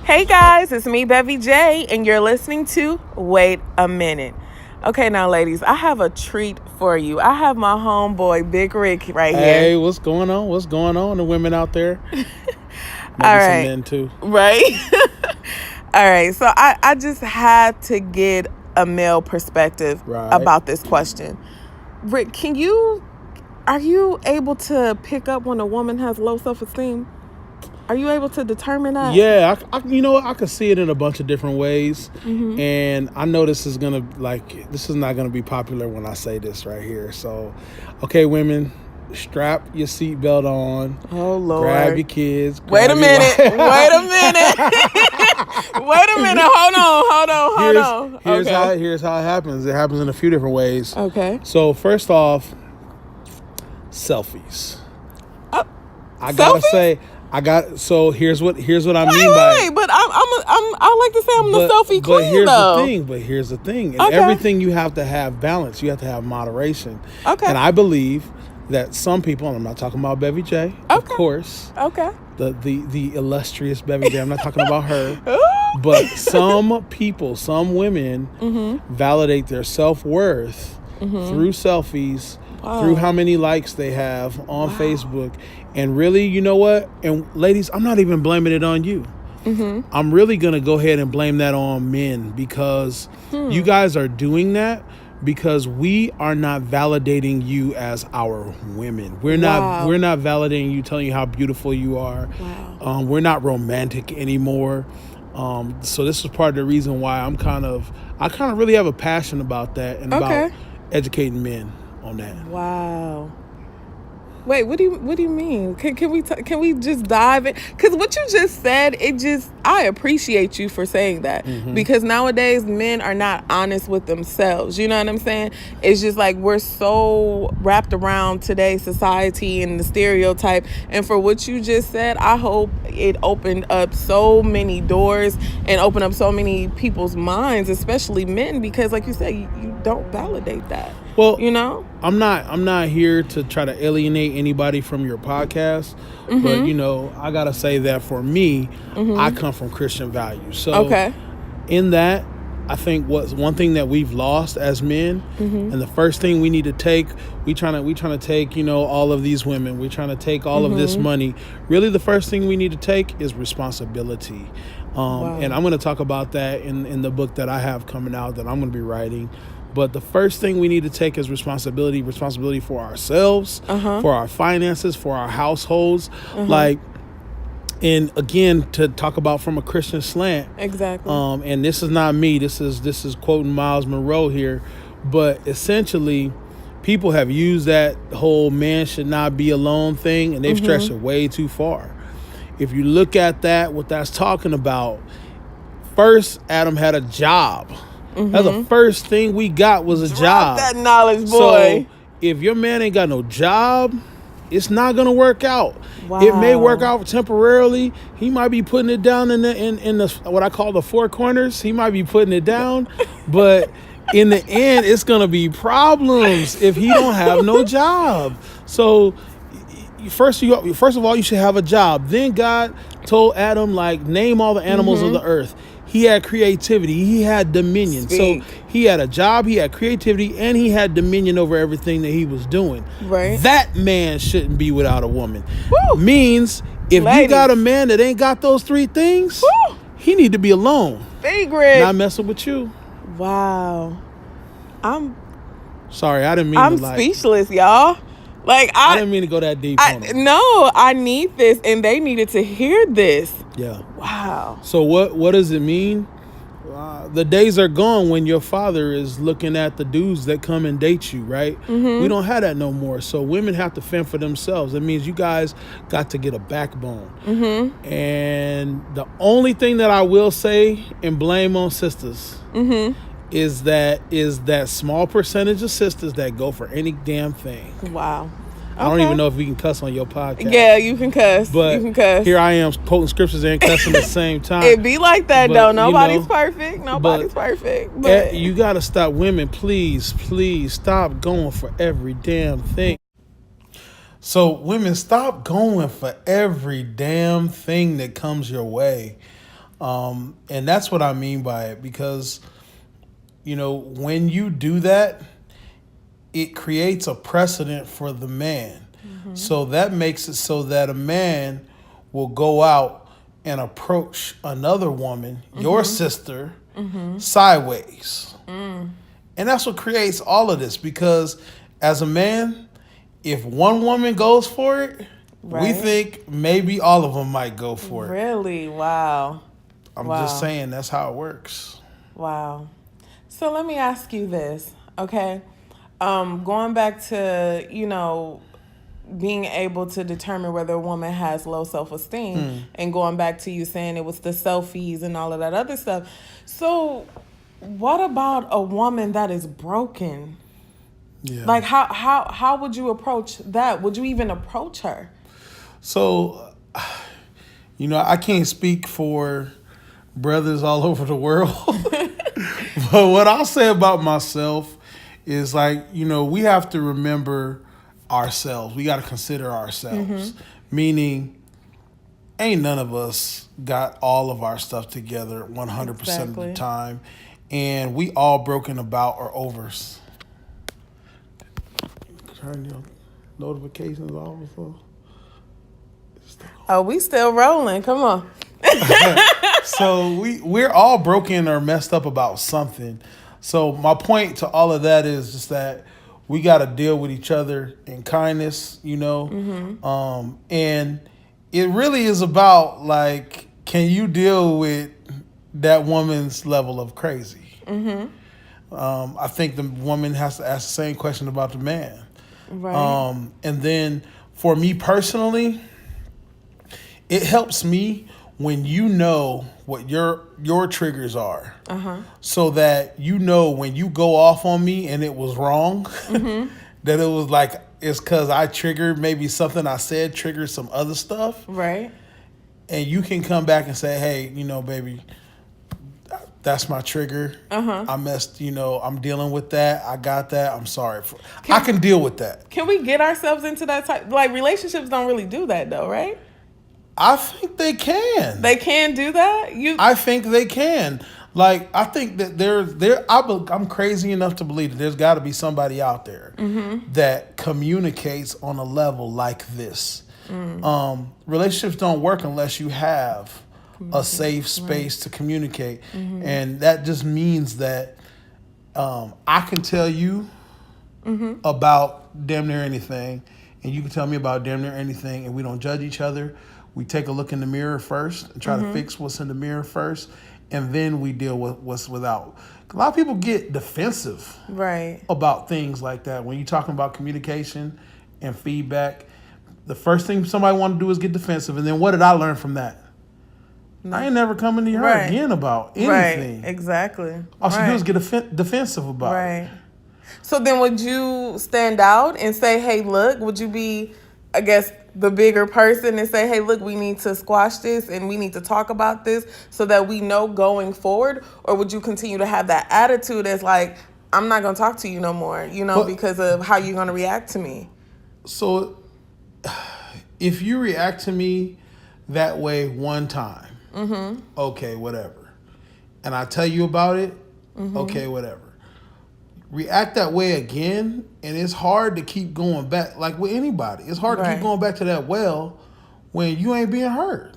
Hey guys, it's me, Bevy J, and you're listening to Wait a Minute. Okay, now ladies, I have a treat for you. I have my homeboy, Big Rick, right here. Hey, what's going on? What's going on? The women out there. Maybe All some right. men too. Right? All right, so I just had to get a male perspective about this question. Rick, are you able to pick up when a woman has low self-esteem? Are you able to determine that? Yeah, I can see it in a bunch of different ways. Mm-hmm. And I know this is not going to be popular when I say this right here. So, okay, women, strap your seatbelt on. Oh, Lord. Grab your kids. Wait a minute. Wait a minute. Wait a minute. Hold on. Here's how it happens. It happens in a few different ways. Okay. So, first off, selfies. I gotta say... So here's what I mean by. Wait, but I like to say I'm the selfie queen, But here's the thing. In everything you have to have balance. You have to have moderation. Okay. And I believe that some people, and I'm not talking about Bevy J, of course. Okay. The illustrious Bevy J. I'm not talking about her. But some people, some women, validate their self-worth through selfies. Wow. Through how many likes they have on Facebook. And really, you know what? And ladies, I'm not even blaming it on you. I'm really going to go ahead and blame that on men because you guys are doing that because we are not validating you as our women. We're not validating you, telling you how beautiful you are. Wow. We're not romantic anymore. So this is part of the reason why I kind of really have a passion about that and about educating men on that. Wow. Wait, what do you mean? Can we just dive in? Because what you just said, I appreciate you for saying that because nowadays men are not honest with themselves. You know what I'm saying? It's just like we're so wrapped around today's society and the stereotype. And for what you just said, I hope it opened up so many doors and opened up so many people's minds, especially men, because like you said, you don't validate that. Well, you know, I'm not here to try to alienate anybody from your podcast, but I gotta say that for me, I come from Christian values. So, in that, I think what's one thing that we've lost as men, and the first thing we need to take, we trying to take all of these women, we're trying to take all of this money. Really, the first thing we need to take is responsibility. And I'm going to talk about that in the book that I have coming out that I'm going to be writing. But the first thing we need to take is responsibility for ourselves, for our finances, for our households. And again, to talk about from a Christian slant. Exactly. And this is not me. This is quoting Miles Monroe here. But essentially, people have used that whole man should not be alone thing, and they've stretched it way too far. If you look at that, what that's talking about, first, Adam had a job. That's the first thing we got was a job. That knowledge, boy. So if your man ain't got no job, it's not gonna work out. Wow. It may work out temporarily. He might be putting it down in the what I call the four corners. He might be putting it down, but in the end, it's gonna be problems if he don't have no job. So first of all, you should have a job. Then God told Adam, name all the animals of the earth. He had creativity. He had dominion. Speak. So he had a job, he had creativity, and he had dominion over everything that he was doing. Right. That man shouldn't be without a woman. Woo. Means if you got a man that ain't got those three things, he need to be alone. Secret. Not messing with you. Wow. Sorry, I didn't mean I'm speechless, y'all. I didn't mean to go that deep on it. No, I need this, and they needed to hear this. Yeah. Wow. So what does it mean? The days are gone when your father is looking at the dudes that come and date you, right? We don't have that no more. So women have to fend for themselves. It means you guys got to get a backbone. And the only thing that I will say and blame on sisters is that small percentage of sisters that go for any damn thing. Wow. I don't even know if we can cuss on your podcast. Yeah, you can cuss. But you can cuss. Here I am quoting scriptures and cussing at the same time. It be like that, though. Nobody's perfect. Nobody's perfect. But you got to stop. Women, please stop going for every damn thing. So women, stop going for every damn thing that comes your way. And that's what I mean by it, because when you do that, it creates a precedent for the man. So that makes it so that a man will go out and approach another woman, your sister, sideways. And that's what creates all of this, because as a man, if one woman goes for it, we think maybe all of them might go for it. Really? Wow. I'm just saying that's how it works. Wow. So let me ask you this, okay? Going back to, being able to determine whether a woman has low self-esteem, and going back to you saying it was the selfies and all of that other stuff. So what about a woman that is broken? Yeah. Like how would you approach that? Would you even approach her? So, I can't speak for brothers all over the world. But what I'll say about myself is, like, we have to remember ourselves. We got to consider ourselves. Meaning, ain't none of us got all of our stuff together 100% of the time. And we all broken about or overs. Turn your notifications off. Oh, we still rolling. Come on. So we're all broken or messed up about something. So my point to all of that is just that we got to deal with each other in kindness, and it really is about, like, can you deal with that woman's level of crazy? I think the woman has to ask the same question about the man. Right. And then for me personally, it helps me when you know what your triggers are, so that when you go off on me and it was wrong, that it was like it's because I triggered, maybe something I said triggered some other stuff, right? And you can come back and say, hey, baby, that's my trigger. I messed, I'm dealing with that. I got that. I'm sorry. I can deal with that. Can we get ourselves into that type? Like, relationships don't really do that, though, right? I think they can. They can do that? I think they can. Like, I think that I'm crazy enough to believe that there's got to be somebody out there that communicates on a level like this. Relationships don't work unless you have a safe space to communicate. And that just means that I can tell you about damn near anything, and you can tell me about damn near anything, and we don't judge each other. We take a look in the mirror first and try to fix what's in the mirror first, and then we deal with what's without. A lot of people get defensive about things like that. When you're talking about communication and feedback, the first thing somebody want to do is get defensive. And then what did I learn from that? I ain't never coming to her again about anything. Right, exactly. All she do is get defensive about it. So then would you stand out and say, hey, look, would you be, I guess, the bigger person and say, hey, look, we need to squash this and we need to talk about this so that we know going forward? Or would you continue to have that attitude as like, I'm not going to talk to you no more, because of how you're going to react to me? So if you react to me that way one time, okay, whatever. And I tell you about it, okay, whatever. React that way again, and it's hard to keep going back. Like with anybody, it's hard to keep going back to that well when you ain't being heard.